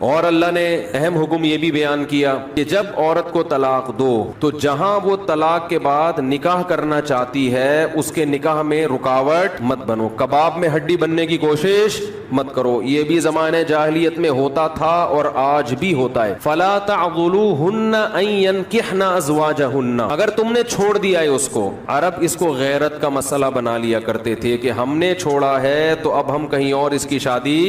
اور اللہ نے اہم حکم یہ بھی بیان کیا کہ جب عورت کو طلاق دو تو جہاں وہ طلاق کے بعد نکاح کرنا چاہتی ہے اس کے نکاح میں رکاوٹ مت بنو، کباب میں ہڈی بننے کی کوشش مت کرو۔ یہ بھی زمانے جاہلیت میں ہوتا تھا اور آج بھی ہوتا ہے۔ فلا تعضلوهن ان ينكحن ازواجهن، اگر تم نے چھوڑ دیا ہے اس کو، عرب اس کو غیرت کا مسئلہ بنا لیا کرتے تھے کہ ہم نے چھوڑا ہے تو اب ہم کہیں اور اس کی شادی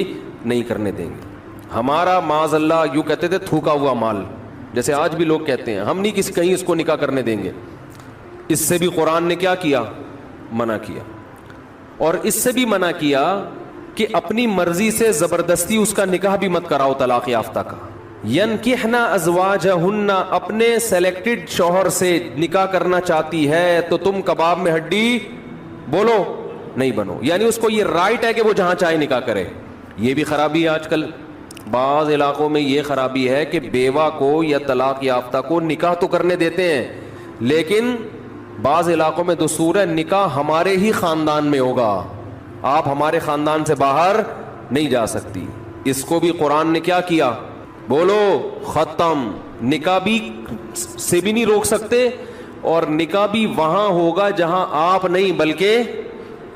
نہیں کرنے دیں گے۔ ہمارا معاذ اللہ یوں کہتے تھے تھوکا ہوا مال، جیسے آج بھی لوگ کہتے ہیں ہم نہیں کسی کہیں اس کو نکاح کرنے دیں گے۔ اس سے بھی قرآن نے کیا کیا؟ منع کیا۔ اور اس سے بھی منع کیا کہ اپنی مرضی سے زبردستی اس کا نکاح بھی مت کراؤ طلاق یافتہ کا۔ ینکحن ازواجہن، اپنے سلیکٹڈ شوہر سے نکاح کرنا چاہتی ہے تو تم کباب میں ہڈی بولو نہیں بنو، یعنی اس کو یہ رائٹ ہے کہ وہ جہاں چاہے نکاح کرے۔ یہ بھی خرابی ہے آج کل بعض علاقوں میں، یہ خرابی ہے کہ بیوہ کو یا طلاق یافتہ کو نکاح تو کرنے دیتے ہیں لیکن بعض علاقوں میں دستور ہے نکاح ہمارے ہی خاندان میں ہوگا، آپ ہمارے خاندان سے باہر نہیں جا سکتی۔ اس کو بھی قرآن نے کیا کیا؟ بولو ختم۔ نکاح بھی سے بھی نہیں روک سکتے اور نکاح بھی وہاں ہوگا جہاں آپ نہیں بلکہ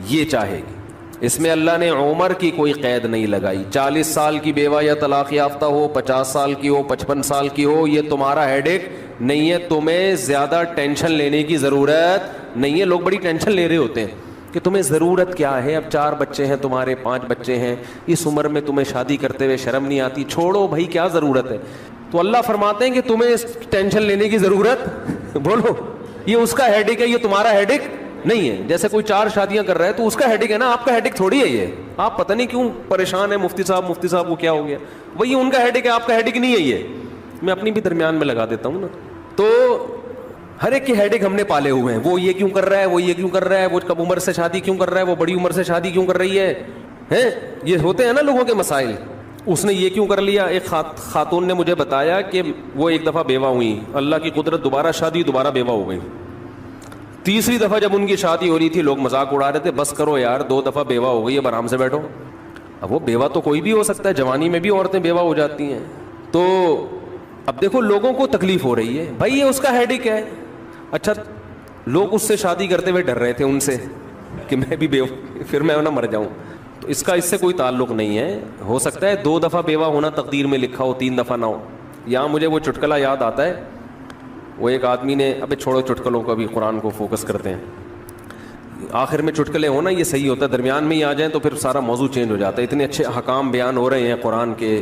یہ چاہے گی۔ اس میں اللہ نے عمر کی کوئی قید نہیں لگائی، 40 سال کی بیوہ یا طلاق یافتہ ہو، 50 سال کی ہو، 55 سال کی ہو، یہ تمہارا ہیڈ ایک نہیں ہے، تمہیں زیادہ ٹینشن لینے کی ضرورت نہیں ہے۔ لوگ بڑی ٹینشن لے رہے ہوتے ہیں کہ تمہیں ضرورت کیا ہے، اب 4 بچے ہیں تمہارے، 5 بچے ہیں، اس عمر میں تمہیں شادی کرتے ہوئے شرم نہیں آتی؟ چھوڑو بھائی، کیا ضرورت ہے؟ تو اللہ فرماتے ہیں کہ تمہیں ٹینشن لینے کی ضرورت بولو یہ اس کا ہیڈ ایک ہے، یہ تمہارا ہیڈ ایک نہیں ہے۔ جیسے کوئی 4 شادیاں کر رہا ہے تو اس کا ہیڈک ہے نا، آپ کا ہیڈک تھوڑی ہے یہ۔ آپ پتہ نہیں کیوں پریشان ہے، مفتی صاحب وہ کیا ہو گیا، وہی ان کا ہیڈک ہے، آپ کا ہیڈک نہیں ہے یہ۔ میں اپنی بھی درمیان میں لگا دیتا ہوں نا۔ تو ہر ایک کے ہیڈک ہم نے پالے ہوئے ہیں، وہ یہ کیوں کر رہا ہے، وہ یہ کیوں کر رہا ہے، وہ کم عمر سے شادی کیوں کر رہا ہے، وہ بڑی عمر سے شادی کیوں کر رہی ہے، یہ ہوتے ہیں نا لوگوں کے مسائل۔ اس نے یہ کیوں کر لیا؟ ایک خاتون نے مجھے بتایا کہ وہ ایک دفعہ بیوہ ہوئی، اللہ کی قدرت دوبارہ شادی، دوبارہ بیوہ ہو گئی۔ تیسری دفعہ جب ان کی شادی ہو رہی تھی لوگ مذاق اڑا رہے تھے، بس کرو یار 2 دفعہ بیوہ ہو گئی، اب آرام سے بیٹھو۔ اب وہ بیوہ تو کوئی بھی ہو سکتا ہے، جوانی میں بھی عورتیں بیوہ ہو جاتی ہیں۔ تو اب دیکھو لوگوں کو تکلیف ہو رہی ہے، بھائی یہ اس کا ہیڈک ہے۔ اچھا لوگ اس سے شادی کرتے ہوئے ڈر رہے تھے ان سے کہ میں بھی بیوہ پھر میں نہ مر جاؤں، تو اس سے کوئی تعلق نہیں ہے۔ ہو سکتا ہے 2 دفعہ بیوہ ہونا تقدیر میں لکھا ہو، 3 دفعہ نہ ہو۔ یہاں مجھے وہ چٹکلا یاد آتا ہے، وہ ایک آدمی نے، ابے چھوڑو چٹکلوں کو، ابھی قرآن کو فوکس کرتے ہیں۔ آخر میں چٹکلے ہونا یہ صحیح ہوتا ہے، درمیان میں ہی آ جائیں تو پھر سارا موضوع چینج ہو جاتا ہے۔ اتنے اچھے احکام بیان ہو رہے ہیں قرآن کے،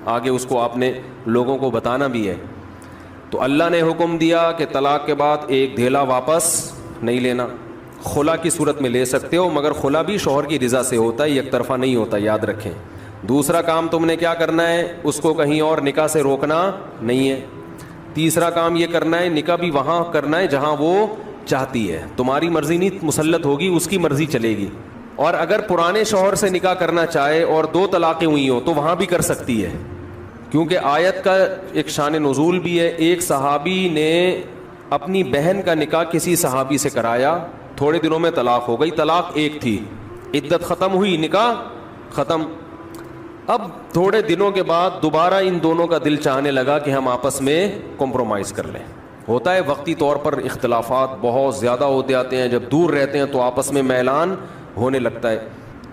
آگے اس کو آپ نے لوگوں کو بتانا بھی ہے۔ تو اللہ نے حکم دیا کہ طلاق کے بعد ایک دھیلا واپس نہیں لینا، خلا کی صورت میں لے سکتے ہو مگر خلا بھی شوہر کی رضا سے ہوتا ہے، یک طرفہ نہیں ہوتا، یاد رکھیں۔ دوسرا کام تم نے کیا کرنا ہے، اس کو کہیں اور نکاح سے روکنا نہیں ہے۔ تیسرا کام یہ کرنا ہے نکاح بھی وہاں کرنا ہے جہاں وہ چاہتی ہے، تمہاری مرضی نہیں مسلط ہوگی، اس کی مرضی چلے گی۔ اور اگر پرانے شوہر سے نکاح کرنا چاہے اور 2 طلاقیں ہوئی ہوں تو وہاں بھی کر سکتی ہے، کیونکہ آیت کا ایک شان نزول بھی ہے۔ ایک صحابی نے اپنی بہن کا نکاح کسی صحابی سے کرایا، تھوڑے دنوں میں طلاق ہو گئی، طلاق ایک تھی، عدت ختم ہوئی، نکاح ختم۔ اب تھوڑے دنوں کے بعد دوبارہ ان دونوں کا دل چاہنے لگا کہ ہم آپس میں کمپرومائز کر لیں۔ ہوتا ہے وقتی طور پر اختلافات بہت زیادہ ہوتے آتے ہیں، جب دور رہتے ہیں تو آپس میں میلان ہونے لگتا ہے۔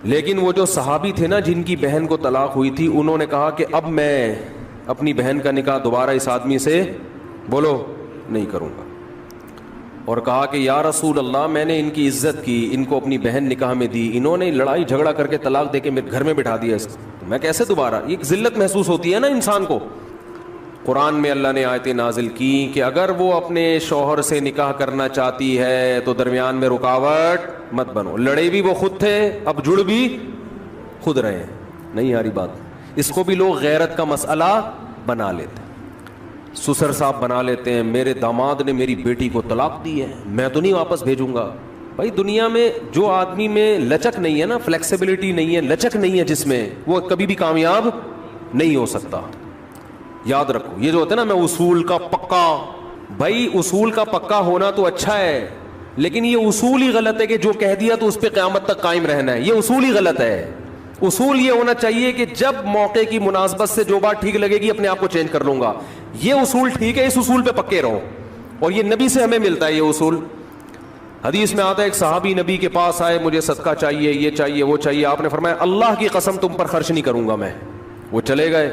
لیکن وہ جو صحابی تھے نا جن کی بہن کو طلاق ہوئی تھی، انہوں نے کہا کہ اب میں اپنی بہن کا نکاح دوبارہ اس آدمی سے بولو نہیں کروں گا، اور کہا کہ یا رسول اللہ میں نے ان کی عزت کی، ان کو اپنی بہن نکاح میں دی، انہوں نے لڑائی جھگڑا کر کے طلاق دے کے میرے گھر میں بٹھا دیا، تو میں کیسے دوبارہ؟ ایک ذلت محسوس ہوتی ہے نا انسان کو۔ قرآن میں اللہ نے آیتیں نازل کی کہ اگر وہ اپنے شوہر سے نکاح کرنا چاہتی ہے تو درمیان میں رکاوٹ مت بنو۔ لڑے بھی وہ خود تھے، اب جڑ بھی خود رہے ہیں، نہیں آ رہی بات؟ اس کو بھی لوگ غیرت کا مسئلہ بنا لیتے ہیں، سسر صاحب بنا لیتے ہیں، میرے داماد نے میری بیٹی کو طلاق دی ہے، میں تو نہیں واپس بھیجوں گا۔ بھائی دنیا میں جو آدمی میں لچک نہیں ہے نا، فلیکسیبلٹی نہیں ہے، لچک نہیں ہے جس میں، وہ کبھی بھی کامیاب نہیں ہو سکتا۔ یاد رکھو یہ جو ہوتا ہے نا، میں اصول کا پکا، بھائی اصول کا پکا ہونا تو اچھا ہے، لیکن یہ اصول ہی غلط ہے کہ جو کہہ دیا تو اس پہ قیامت تک قائم رہنا ہے، یہ اصول ہی غلط ہے۔ اصول یہ ہونا چاہیے کہ جب موقع کی مناسبت سے جو بات ٹھیک لگے گی اپنے آپ کو چینج کر لوں گا. یہ اصول ٹھیک ہے, اس اصول پہ پکے رہو, اور یہ نبی سے ہمیں ملتا ہے یہ اصول. حدیث میں آتا ہے ایک صحابی نبی کے پاس آئے, مجھے صدقہ چاہیے, یہ چاہیے, وہ چاہیے. آپ نے فرمایا اللہ کی قسم تم پر خرچ نہیں کروں گا میں. وہ چلے گئے,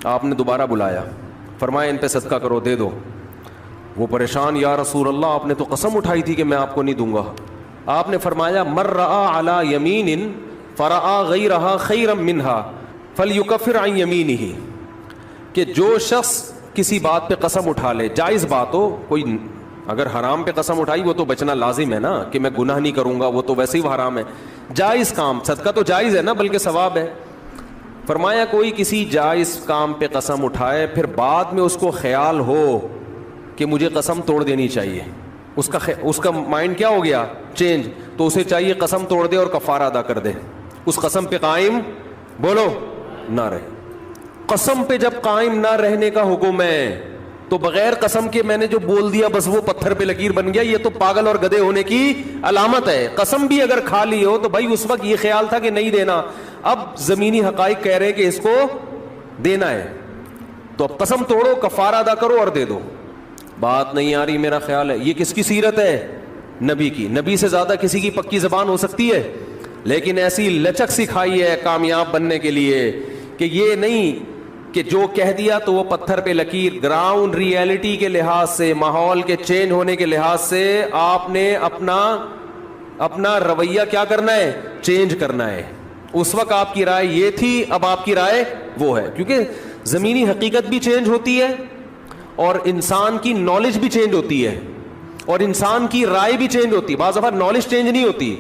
آپ نے دوبارہ بلایا, فرمایا ان پہ صدقہ کرو, دے دو. وہ پریشان, یا رسول اللہ آپ نے تو قسم اٹھائی تھی کہ میں آپ کو نہیں دوں گا. آپ نے فرمایا مر رعا علی یمین فرعا غیرہا خیرا منہا فلیکفر عن یمینہ, کہ جو شخص کسی بات پہ قسم اٹھا لے, جائز بات ہو, کوئی اگر حرام پہ قسم اٹھائی وہ تو بچنا لازم ہے نا, کہ میں گناہ نہیں کروں گا, وہ تو ویسے ہی حرام ہے. جائز کام, صدقہ تو جائز ہے نا, بلکہ ثواب ہے. فرمایا کوئی کسی جائز کام پہ قسم اٹھائے, پھر بعد میں اس کو خیال ہو کہ مجھے قسم توڑ دینی چاہیے, اس کا مائنڈ کیا ہو گیا, چینج, تو اسے چاہیے قسم توڑ دے اور کفارہ ادا کر دے, اس قسم پہ قائم بولو نہ رہے. قسم پہ جب قائم نہ رہنے کا حکم ہے تو بغیر قسم کے میں نے جو بول دیا بس وہ پتھر پہ لکیر بن گیا, یہ تو پاگل اور گدھے ہونے کی علامت ہے. قسم بھی اگر کھا لی ہو تو بھائی اس وقت یہ خیال تھا کہ نہیں دینا, اب زمینی حقائق کہہ رہے ہیں کہ اس کو دینا ہے, تو اب قسم توڑو, کفارہ ادا کرو اور دے دو. بات نہیں آ رہی میرا خیال ہے. یہ کس کی سیرت ہے, نبی کی. نبی سے زیادہ کسی کی پکی زبان ہو سکتی ہے, لیکن ایسی لچک سکھائی ہے کامیاب بننے کے لیے کہ یہ نہیں کہ جو کہہ دیا تو وہ پتھر پہ لکیر. گراؤنڈ ریئلٹی کے لحاظ سے, ماحول کے چینج ہونے کے لحاظ سے آپ نے اپنا رویہ کیا کرنا ہے, چینج کرنا ہے. اس وقت آپ کی رائے یہ تھی, اب آپ کی رائے وہ ہے, کیونکہ زمینی حقیقت بھی چینج ہوتی ہے اور انسان کی نالج بھی چینج ہوتی ہے اور انسان کی رائے بھی چینج ہوتی ہے. بعض دفعہ نالج چینج نہیں ہوتی,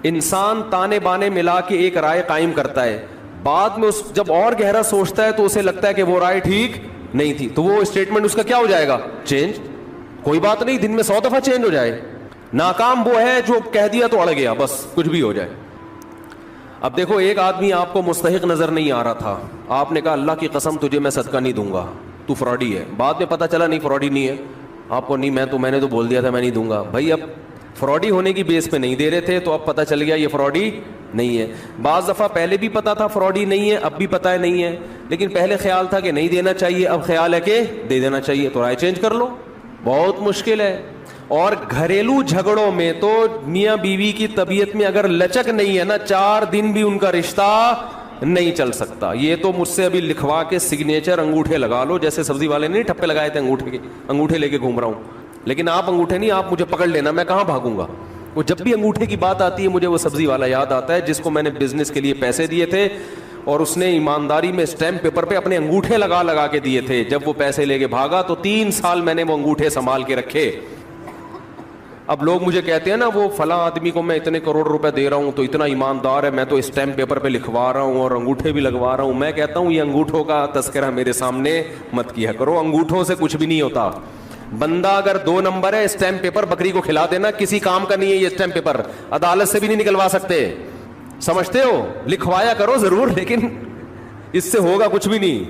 انسان تانے بانے ملا کے ایک رائے قائم کرتا ہے, بعد میں جب اور گہرا سوچتا ہے تو اسے لگتا ہے کہ وہ رائے ٹھیک نہیں تھی, تو وہ اسٹیٹمنٹ اس کا کیا ہو جائے گا, چینج. کوئی بات نہیں, دن میں 100 دفعہ چینج ہو جائے. ناکام وہ ہے جو کہہ دیا تو اڑ گیا, بس کچھ بھی ہو جائے. اب دیکھو ایک آدمی آپ کو مستحق نظر نہیں آ رہا تھا, آپ نے کہا اللہ کی قسم تجھے میں صدقہ نہیں دوں گا, تو فراڈی ہے. بعد میں پتہ چلا نہیں فراڈی نہیں ہے, آپ کو نہیں, میں نے تو بول دیا تھا میں نہیں دوں گا. بھائی اب فراڈی ہونے کی بیس پہ نہیں دے رہے تھے, تو اب پتہ چل گیا یہ فراڈی نہیں ہے. بعض دفعہ پہلے بھی پتا تھا فراڈی نہیں ہے, اب بھی پتہ ہے نہیں ہے, لیکن پہلے خیال تھا کہ نہیں دینا چاہیے, اب خیال ہے کہ دے دینا چاہیے, تو رائے چینج کر لو. بہت مشکل ہے. اور گھریلو جھگڑوں میں تو میاں بیوی کی طبیعت میں اگر لچک نہیں ہے نا, 4 دن بھی ان کا رشتہ نہیں چل سکتا. یہ تو مجھ سے ابھی لکھوا کے سگنیچر انگوٹھے لگا لو, جیسے سبزی والے نے ٹھپے لگائے تھے انگوٹھے لے کے گھوم رہا ہوں. لیکن آپ انگوٹھے نہیں, آپ مجھے پکڑ لینا, میں کہاں بھاگوں گا. وہ جب بھی انگوٹھے کی بات آتی ہے مجھے وہ سبزی والا یاد آتا ہے جس کو میں نے بزنس کے لیے پیسے دیے تھے, اور اس نے ایمانداری میں اسٹیمپ پیپر پہ اپنے انگوٹھے لگا کے دیے تھے. جب وہ پیسے لے کے بھاگا تو 3 سال میں نے وہ انگوٹھے سنبھال کے رکھے. اب لوگ مجھے کہتے ہیں نا وہ فلاں آدمی کو میں اتنے کروڑ روپے دے رہا ہوں تو اتنا ایماندار ہے, میں تو اسٹیمپ پیپر پہ لکھوا رہا ہوں اور انگوٹھے بھی لگوا رہا ہوں. میں کہتا ہوں یہ انگوٹھوں کا تذکرہ میرے سامنے مت کیا کرو, انگوٹھوں سے کچھ بھی نہیں ہوتا. بندہ اگر 2 نمبر ہے, اسٹیمپ پیپر بکری کو کھلا دینا, کسی کام کا نہیں ہے یہ اسٹیمپ پیپر, عدالت سے بھی نہیں نکلوا سکتے. سمجھتے ہو, لکھوایا کرو ضرور, لیکن اس سے ہوگا کچھ بھی نہیں.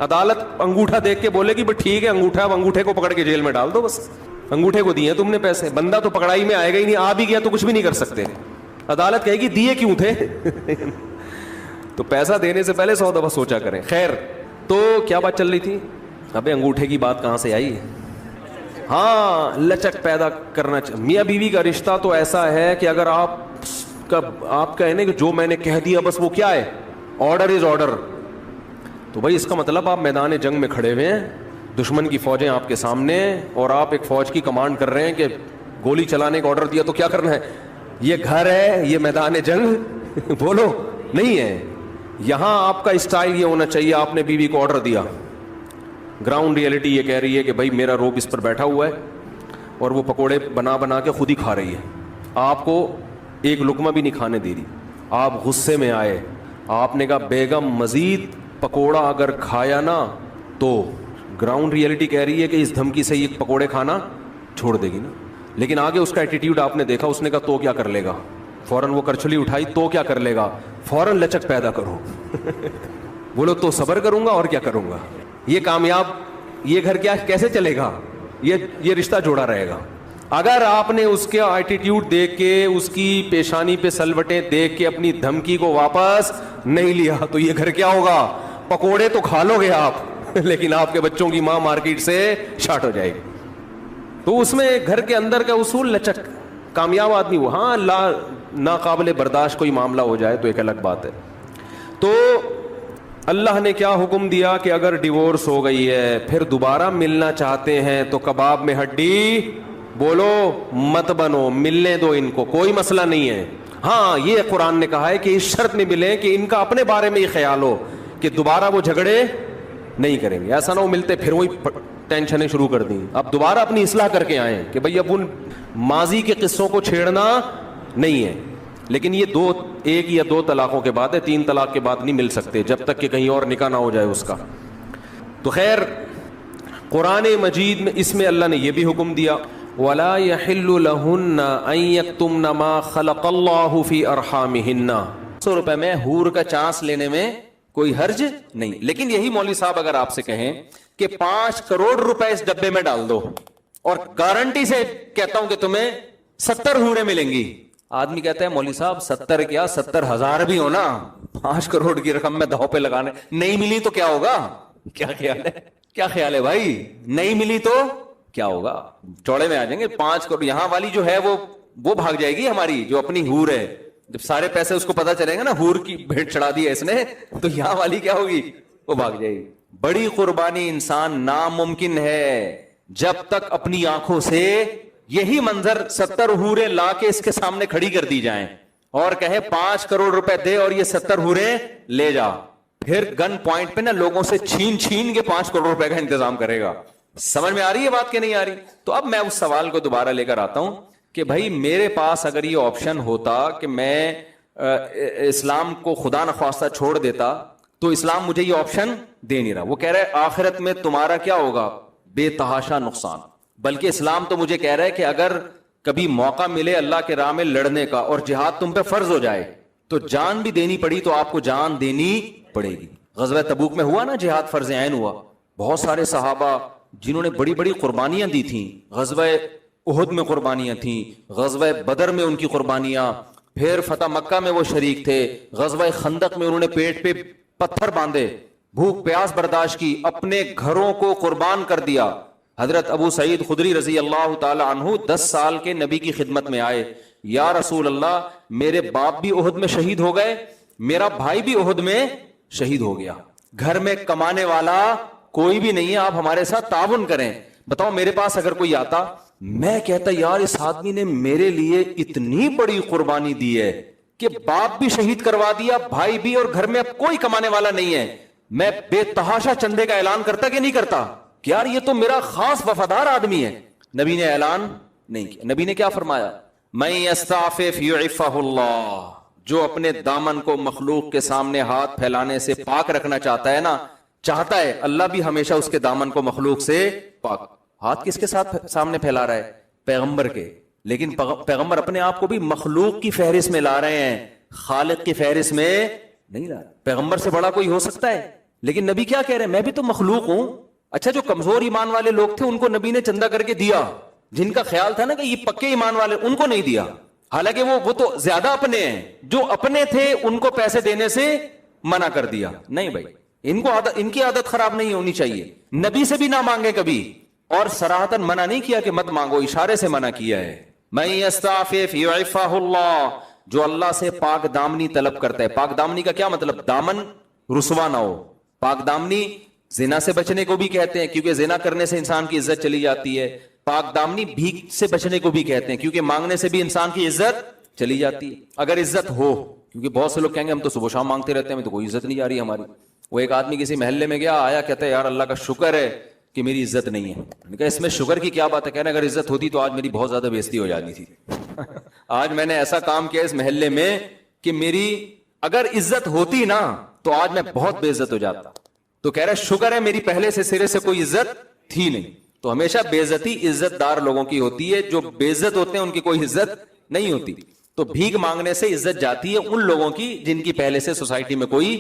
عدالت انگوٹھا دیکھ کے بولے گی بٹ ٹھیک ہے انگوٹھا, اب انگوٹھے کو پکڑ کے جیل میں ڈال دو, بس انگوٹھے کو دیے تم نے پیسے. بندہ تو پکڑائی میں آئے گا ہی نہیں, آ بھی گیا تو کچھ بھی نہیں کر سکتے. عدالت کہے گی دیے کیوں تھے. تو پیسہ دینے سے پہلے 100 دفعہ سوچا کریں. خیر, تو کیا بات چل رہی تھی, ابے انگوٹھے کی بات کہاں سے آئی. ہاں, لچک پیدا کرنا میاں بیوی کا رشتہ تو ایسا ہے کہ اگر آپ کہیں نا کہ جو میں نے کہہ دیا بس وہ کیا ہے, آرڈر از آرڈر, تو بھائی اس کا مطلب آپ میدان جنگ میں کھڑے ہوئے ہیں, دشمن کی فوجیں آپ کے سامنے, اور آپ ایک فوج کی کمانڈ کر رہے ہیں کہ گولی چلانے کا آرڈر دیا تو کیا کرنا ہے. یہ گھر ہے, یہ میدان جنگ بولو نہیں ہے. یہاں آپ کا اسٹائل یہ ہونا چاہیے, آپ نے بیوی کو آرڈر دیا, گراؤنڈ ریئلٹی یہ کہہ رہی ہے کہ بھائی میرا روب اس پر بیٹھا ہوا ہے اور وہ پکوڑے بنا کے خود ہی کھا رہی ہے, آپ کو ایک لقمہ بھی نہیں کھانے دے رہی. آپ غصے میں آئے, آپ نے کہا بیگم مزید پکوڑا اگر کھایا نا تو گراؤنڈ ریئلٹی کہہ رہی ہے کہ اس دھمکی سے یہ پکوڑے کھانا چھوڑ دے گی نا. لیکن آگے اس کا ایٹیٹیوڈ آپ نے دیکھا, اس نے کہا تو کیا کر لے گا, فوراً وہ کرچلی اٹھائی, تو کیا کر لے گا, فوراً لچک پیدا کرو. بولو تو صبر کروں گا اور کیا کروں گا. یہ کامیاب, یہ گھر کیا کیسے چلے گا, یہ رشتہ جوڑا رہے گا. اگر آپ نے اس کا ایٹیٹیوڈ دیکھ کے, اس کی پیشانی پہ سلوٹیں دیکھ کے اپنی دھمکی کو واپس نہیں لیا تو یہ گھر کیا ہوگا؟ پکوڑے تو کھا لو گے آپ, لیکن آپ کے بچوں کی ماں مارکیٹ سے شارٹ ہو جائے گی. تو اس میں گھر کے اندر کا اصول لچک, کامیاب آدمی وہ, ہاں ناقابل برداشت کوئی معاملہ ہو جائے تو ایک الگ بات ہے. تو اللہ نے کیا حکم دیا کہ اگر ڈیورس ہو گئی ہے پھر دوبارہ ملنا چاہتے ہیں تو کباب میں ہڈی بولو مت بنو, ملنے دو ان کو, کوئی مسئلہ نہیں ہے. ہاں یہ قرآن نے کہا ہے کہ اس شرط میں ملیں کہ ان کا اپنے بارے میں یہ خیال ہو کہ دوبارہ وہ جھگڑے نہیں کریں گے. ایسا نہ ہو ملتے پھر وہی ٹینشنیں شروع کر دیں, اب دوبارہ اپنی اصلاح کر کے آئیں کہ بھئی اب ان ماضی کے قصوں کو چھیڑنا نہیں ہے. لیکن یہ ایک یا دو طلاقوں کے بعد ہے, 3 طلاق کے بعد نہیں مل سکتے جب تک کہ کہیں اور نکاح نہ ہو جائے اس کا. تو خیر قرآن مجید میں اس میں اللہ نے یہ بھی حکم دیا وَلَا يَحِلُّ لَهُنَّ أَن يَكْتُمْنَ مَا خَلَقَ اللَّهُ فِي أَرْحَامِهِنَّ. 100 روپے میں حور کا چانس لینے میں کوئی حرج نہیں. لیکن یہی مولوی صاحب اگر آپ سے کہیں کہ 5 کروڑ روپے اس ڈبے میں ڈال دو اور گارنٹی سے کہتا ہوں کہ تمہیں 70 حوریں ملیں گی, آدمی کہتا ہے مولوی صاحب 70 کیا 70,000 بھی ہونا, 5 کروڑ کی رقم میں داؤ پہ لگانے, نہیں ملی تو کیا ہوگا؟ کیا خیال ہے, کیا خیال ہے بھائی؟ نہیں ملی تو کیا ہوگا؟ چوڑے میں آ جائیں گے. 5 کروڑ یہاں والی جو ہے وہ بھاگ جائے گی ہماری جو اپنی حور ہے, جب سارے پیسے اس کو پتا چلیں گے نا حور کی بھیٹ چڑھا دی ہے اس نے, تو یہاں والی کیا ہوگی؟ وہ بھاگ جائے گی. بڑی قربانی انسان ناممکن ہے جب تک اپنی آنکھوں سے یہی منظر 70 حوریں لا کے اس کے سامنے کھڑی کر دی جائیں اور کہے 5 کروڑ روپے دے اور یہ 70 حوریں لے جا, پھر گن پوائنٹ پہ نا لوگوں سے چھین کے 5 کروڑ روپے کا انتظام کرے گا. سمجھ میں آ رہی ہے بات کہ نہیں آ رہی؟ تو اب میں اس سوال کو دوبارہ لے کر آتا ہوں کہ بھائی میرے پاس اگر یہ آپشن ہوتا کہ میں اسلام کو خدا نخواستہ چھوڑ دیتا تو اسلام مجھے یہ آپشن دے نہیں رہا. وہ کہہ رہا ہے آخرت میں تمہارا کیا ہوگا؟ بے تحاشا نقصان. بلکہ اسلام تو مجھے کہہ رہا ہے کہ اگر کبھی موقع ملے اللہ کے راہ میں لڑنے کا اور جہاد تم پہ فرض ہو جائے تو جان بھی دینی پڑی تو آپ کو جان دینی پڑے گی. غزوہ تبوک میں ہوا نا جہاد فرض عین ہوا, بہت سارے صحابہ جنہوں نے بڑی بڑی قربانیاں دی تھیں, غزوہ احد میں قربانیاں تھیں, غزوہ بدر میں ان کی قربانیاں, پھر فتح مکہ میں وہ شریک تھے, غزوہ خندق میں انہوں نے پیٹ پہ پتھر باندھے, بھوک پیاس برداشت کی, اپنے گھروں کو قربان کر دیا. حضرت ابو سعید خدری رضی اللہ تعالی عنہ 10 سال کے نبی کی خدمت میں آئے, یا رسول اللہ میرے باپ بھی احد میں شہید ہو گئے, میرا بھائی بھی احد میں شہید ہو گیا, گھر میں کمانے والا کوئی بھی نہیں ہے, آپ ہمارے ساتھ تعاون کریں, بتاؤ میرے پاس اگر کوئی آتا, میں کہتا یار اس آدمی نے میرے لیے اتنی بڑی قربانی دی ہے کہ باپ بھی شہید کروا دیا, بھائی بھی, اور گھر میں اب کوئی کمانے والا نہیں ہے, میں بے تحاشا چندے کا اعلان کرتا کہ نہیں کرتا کہ یار یہ تو میرا خاص وفادار آدمی ہے. نبی نے اعلان نہیں کیا. نبی نے کیا فرمایا؟ من یستعفف یعفہ اللہ, جو اپنے دامن کو مخلوق کے سامنے ہاتھ پھیلانے سے پاک رکھنا چاہتا ہے نا, چاہتا ہے اللہ بھی ہمیشہ اس کے دامن کو مخلوق سے پاک. ہاتھ کس کے ساتھ سامنے پھیلا رہا ہے؟ پیغمبر کے. لیکن پیغمبر اپنے آپ کو بھی مخلوق کی فہرست میں لا رہے ہیں, خالق کی فہرست میں نہیں لا رہے. پیغمبر سے بڑا کوئی ہو سکتا ہے؟ لیکن نبی کیا کہہ رہے ہیں؟ میں بھی تو مخلوق ہوں. اچھا جو کمزور ایمان والے لوگ تھے ان کو نبی نے چندہ کر کے دیا, جن کا خیال تھا نا کہ یہ پکے ایمان والے, ان کو نہیں دیا, حالانکہ وہ تو زیادہ اپنے ہیں. جو اپنے تھے ان کو پیسے دینے سے منع کر دیا. نہیں بھائی, ان کی عادت خراب نہیں ہونی چاہیے. نبی سے بھی نہ مانگے کبھی, اور صراحتاً منع نہیں کیا کہ مت مانگو, اشارے سے منع کیا ہے. من یستعفف یعفہ اللہ, جو اللہ سے پاک دامنی طلب کرتا ہے. پاک دامنی کا کیا مطلب؟ دامن رسوا نہ ہو. پاک دامنی زنا سے بچنے کو بھی کہتے ہیں کیونکہ زنا کرنے سے انسان کی عزت چلی جاتی ہے. پاک دامنی بھیک سے بچنے کو بھی کہتے ہیں کیونکہ مانگنے سے بھی انسان کی عزت چلی جاتی ہے, اگر عزت ہو. کیونکہ بہت سے لوگ کہیں گے ہم تو صبح شام مانگتے رہتے ہیں, ہمیں تو کوئی عزت نہیں جا رہی ہماری. وہ ایک آدمی کسی محلے میں گیا, آیا, کہتا ہے یار اللہ کا شکر ہے کہ میری عزت نہیں ہے. میں نے کہا اس میں شکر کی کیا بات ہے؟ کہنا اگر عزت ہوتی تو آج میری بہت زیادہ بےزتی ہو جاتی تھی. آج میں نے ایسا کام کیا اس محلے میں کہ میری اگر عزت ہوتی نا تو آج میں بہت بے عزت ہو جاتا. تو کہہ رہا ہے شکر ہے میری پہلے سے سرے سے کوئی عزت تھی نہیں. تو ہمیشہ بے عزتی عزت دار لوگوں کی ہوتی ہے, جو بے عزت ہوتے ہیں ان کی کوئی عزت نہیں ہوتی. تو بھیک مانگنے سے عزت جاتی ہے ان لوگوں کی جن کی پہلے سے سوسائٹی میں کوئی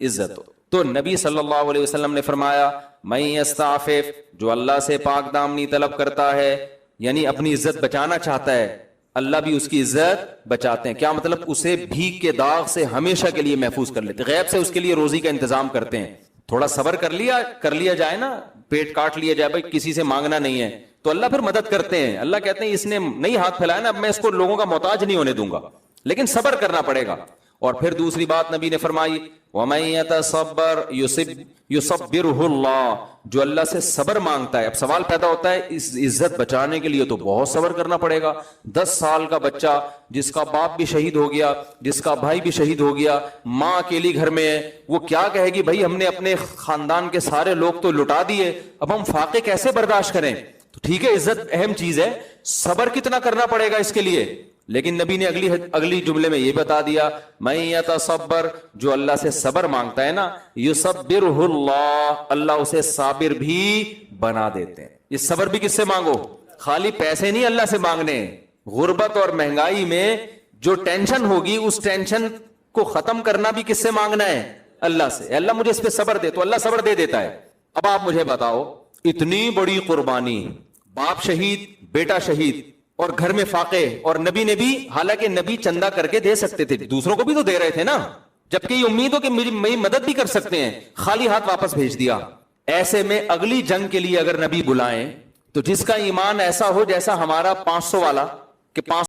عزت ہو. تو نبی صلی اللہ علیہ وسلم نے فرمایا من یستعفف, جو اللہ سے پاک دامنی طلب کرتا ہے, یعنی اپنی عزت بچانا چاہتا ہے، اللہ بھی اس کی عزت بچاتے ہیں. کیا مطلب؟ اسے بھیک کے داغ سے ہمیشہ کے لیے محفوظ کر لیتے، غیب سے اس کے لیے روزی کا انتظام کرتے ہیں. تھوڑا صبر کر لیا جائے نا، پیٹ کاٹ لیا جائے، بھائی کسی سے مانگنا نہیں ہے، تو اللہ پھر مدد کرتے ہیں. اللہ کہتے ہیں اس نے نہیں ہاتھ پھیلایا نا، اب میں اس کو لوگوں کا محتاج نہیں ہونے دوں گا، لیکن صبر کرنا پڑے گا. اور پھر دوسری بات نبی نے فرمائی وَمَن يَتَصَبَّرْ يُصَبِّرْهُ اللَّهُ، جو اللہ سے صبر مانگتا ہے. اب سوال پیدا ہوتا ہے اس عزت بچانے کے لیے تو بہت صبر کرنا پڑے گا. 10 سال کا بچہ جس کا باپ بھی شہید ہو گیا، جس کا بھائی بھی شہید ہو گیا، ماں اکیلی گھر میں ہے، وہ کیا کہے گی بھائی ہم نے اپنے خاندان کے سارے لوگ تو لٹا دیے، اب ہم فاقے کیسے برداشت کریں. تو ٹھیک ہے عزت اہم چیز ہے، صبر کتنا کرنا پڑے گا اس کے لیے. لیکن نبی نے اگلی جملے میں یہ بتا دیا من یتصبر، جو اللہ سے صبر مانگتا ہے نا، یصبرہ اللہ، اللہ اسے صابر بھی بنا دیتے ہیں. یہ صبر بھی کس سے مانگو؟ خالی پیسے نہیں اللہ سے مانگنے. غربت اور مہنگائی میں جو ٹینشن ہوگی اس ٹینشن کو ختم کرنا بھی کس سے مانگنا ہے؟ اللہ سے. اللہ مجھے اس پہ صبر دے، تو اللہ صبر دے دیتا ہے. اب آپ مجھے بتاؤ، اتنی بڑی قربانی، باپ شہید، بیٹا شہید، اور گھر میں فاقے، اور نبی نے بھی، حالانکہ نبی چندہ کر کے دے سکتے تھے، دوسروں کو بھی تو دے رہے تھے نا، جبکہ یہ امید ہو کہ میری مدد بھی کر سکتے ہیں، خالی ہاتھ واپس بھیج دیا. ایسے میں اگلی جنگ کے لیے اگر نبی بلائیں تو جس کا ایمان ایسا ہو جیسا ہمارا 500 والا، کہ 500